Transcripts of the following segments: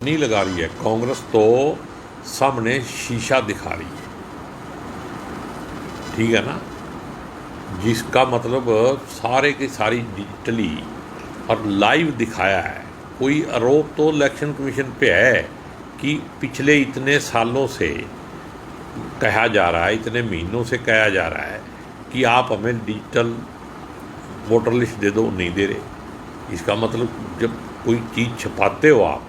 नहीं लगा रही है कांग्रेस, तो सामने शीशा दिखा रही है। ठीक है ना, जिसका मतलब सारे की सारी डिजिटली और लाइव दिखाया है। कोई आरोप तो इलेक्शन कमीशन पे है कि पिछले इतने सालों से कहा जा रहा है, इतने महीनों से कहा जा रहा है कि आप हमें डिजिटल वोटर लिस्ट दे दो, नहीं दे रहे। इसका मतलब जब कोई चीज़ छपाते हो आप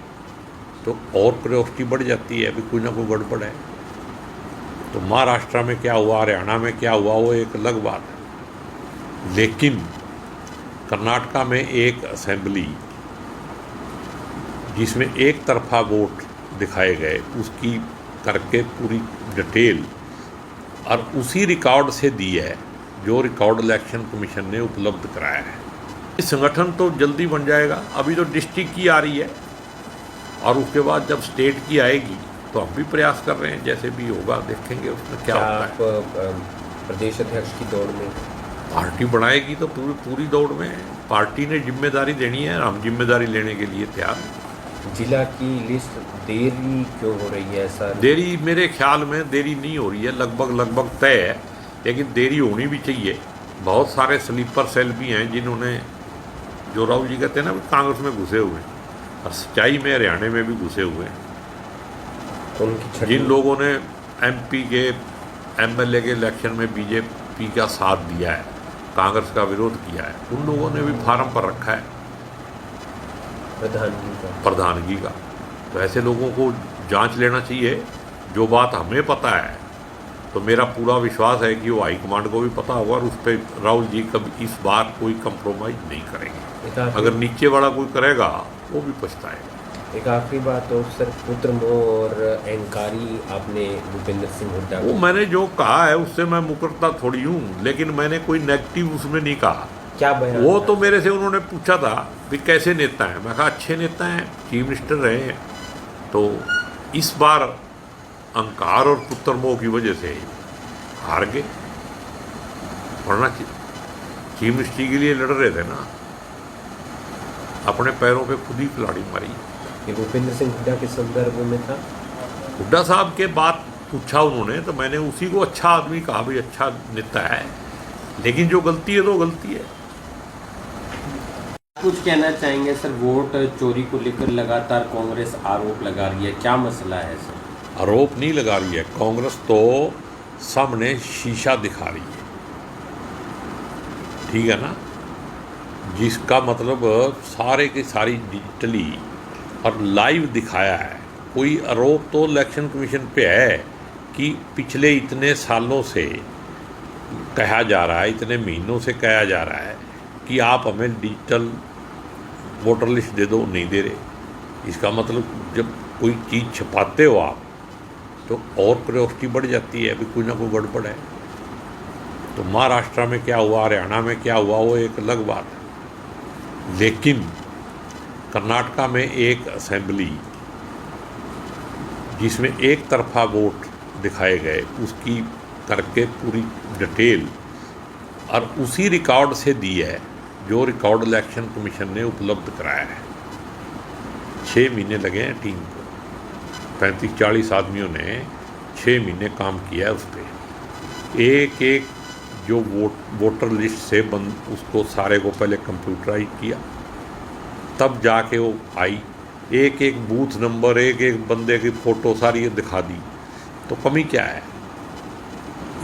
तो और क्यूरियोसिटी बढ़ जाती है, अभी कोई ना कोई गड़बड़ है। तो महाराष्ट्र में क्या हुआ, हरियाणा में क्या हुआ, वो एक अलग बात है। लेकिन कर्नाटका में एक असेंबली जिसमें एक तरफा वोट दिखाए गए, उसकी करके पूरी डिटेल और उसी रिकॉर्ड से दी है जो रिकॉर्ड इलेक्शन कमीशन ने उपलब्ध कराया है। इस संगठन तो जल्दी बन जाएगा। अभी तो डिस्ट्रिक्ट की आ रही है और उसके बाद जब स्टेट की आएगी तो हम भी प्रयास कर रहे हैं, जैसे भी होगा देखेंगे उसमें क्या होता है। प्रदेश अध्यक्ष की दौड़ में पार्टी बनाएगी तो पूरी दौड़ में पार्टी ने जिम्मेदारी देनी है, हम जिम्मेदारी लेने के लिए तैयार हैं। जिला की लिस्ट देरी क्यों हो रही है सर? देरी मेरे ख्याल में देरी नहीं हो रही है, लगभग तय है, लेकिन देरी होनी भी चाहिए। बहुत सारे स्लीपर सेल भी हैं जिन्होंने, जो राहुल जी कहते हैं ना, कांग्रेस में घुसे हुए हैं और सच्चाई में हरियाणा में भी घुसे हुए हैं। तो उनकी जिन लोगों ने एमपी के एमएलए के इलेक्शन में बीजेपी का साथ दिया है, कांग्रेस का विरोध किया है, उन लोगों ने भी फार्म पर रखा है प्रधानगी का। तो ऐसे लोगों को जांच लेना चाहिए। जो बात हमें पता है तो मेरा पूरा विश्वास है कि वो हाईकमांड को भी पता होगा और उस पर राहुल जी कभी इस बार कोई कंप्रोमाइज़ नहीं करेंगे। अगर नीचे वाला कोई करेगा वो भी पछताएगा। एक आखिरी बात, तो सर पुत्रमोह और अहंकारी आपने भूपेंद्र सिंह हुड्डा वो मैंने जो कहा है उससे मैं मुकरता थोड़ी हूँ, लेकिन मैंने कोई नेगेटिव उसमें नहीं कहा। क्या बयान? वो तो मेरे से उन्होंने पूछा था कि कैसे नेता हैं, मैं कहा अच्छे नेता हैं, चीफ मिनिस्टर रहे हैं। तो इस बार अहंकार और पुत्रमोह की वजह से हार गए, वरना चीफ मिनिस्ट्री के लिए लड़ रहे थे ना, अपने पैरों पे खुद ही खिलाड़ी मारी। ये भूपेंद्र सिंह हुड्डा के संदर्भ में था। हुड्डा साहब के बात पूछा उन्होंने तो मैंने उसी को अच्छा आदमी कहा, भाई अच्छा नेता है, लेकिन जो गलती है तो गलती है। कुछ कहना चाहेंगे सर? वोट चोरी को लेकर लगातार कांग्रेस आरोप लगा रही है, क्या मसला है सर? आरोप नहीं लगा रही है कांग्रेस, तो सामने शीशा दिखा रही है। ठीक है ना, जिसका मतलब सारे की सारी डिजिटली और लाइव दिखाया है। कोई आरोप तो इलेक्शन कमीशन पे है कि पिछले इतने सालों से कहा जा रहा है, इतने महीनों से कहा जा रहा है कि आप हमें डिजिटल वोटर लिस्ट दे दो, नहीं दे रहे। इसका मतलब जब कोई चीज़ छपाते हो आप तो और क्यूरियोसिटी बढ़ जाती है, अभी कोई ना कोई गड़बड़ है। तो महाराष्ट्र में क्या हुआ, हरियाणा में क्या हुआ, वो एक अलग बात है। लेकिन कर्नाटका में एक असेंबली जिसमें एक तरफा वोट दिखाए गए, उसकी करके पूरी डिटेल और उसी रिकॉर्ड से दी है जो रिकॉर्ड इलेक्शन कमीशन ने उपलब्ध कराया है। 6 महीने लगे हैं टीम को, 35-40 आदमियों ने 6 महीने काम किया है उस पर। एक जो वोटर लिस्ट से उसको सारे को पहले कंप्यूटराइज किया, तब जाके वो आई। एक बूथ नंबर, एक बंदे की फ़ोटो सारी दिखा दी। तो कमी क्या है?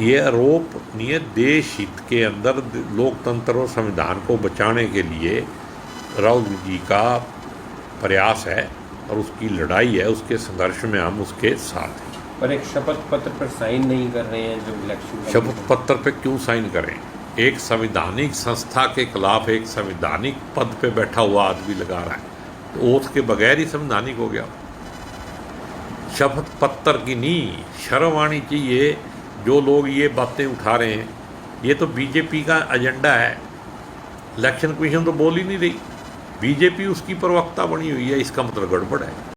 ये आरोप नहीं है, देश हित के अंदर लोकतंत्र और संविधान को बचाने के लिए राहुल जी का प्रयास है और उसकी लड़ाई है, उसके संघर्ष में हम उसके साथ हैं। पर एक शपथ पत्र पर साइन नहीं कर रहे हैं जो इलेक्शन। शपथ पत्र पे क्यों साइन करें? एक संवैधानिक संस्था के खिलाफ एक संवैधानिक पद पे बैठा हुआ आदमी लगा रहा है, तो ओथ के बगैर ही संवैधानिक हो गया। शपथ पत्र की नहीं, शर्म आनी चाहिए। जो लोग ये बातें उठा रहे हैं, ये तो बीजेपी का एजेंडा है। इलेक्शन कमीशन तो बोल ही नहीं रही, बीजेपी उसकी प्रवक्ता बनी हुई है, इसका मतलब गड़बड़ है।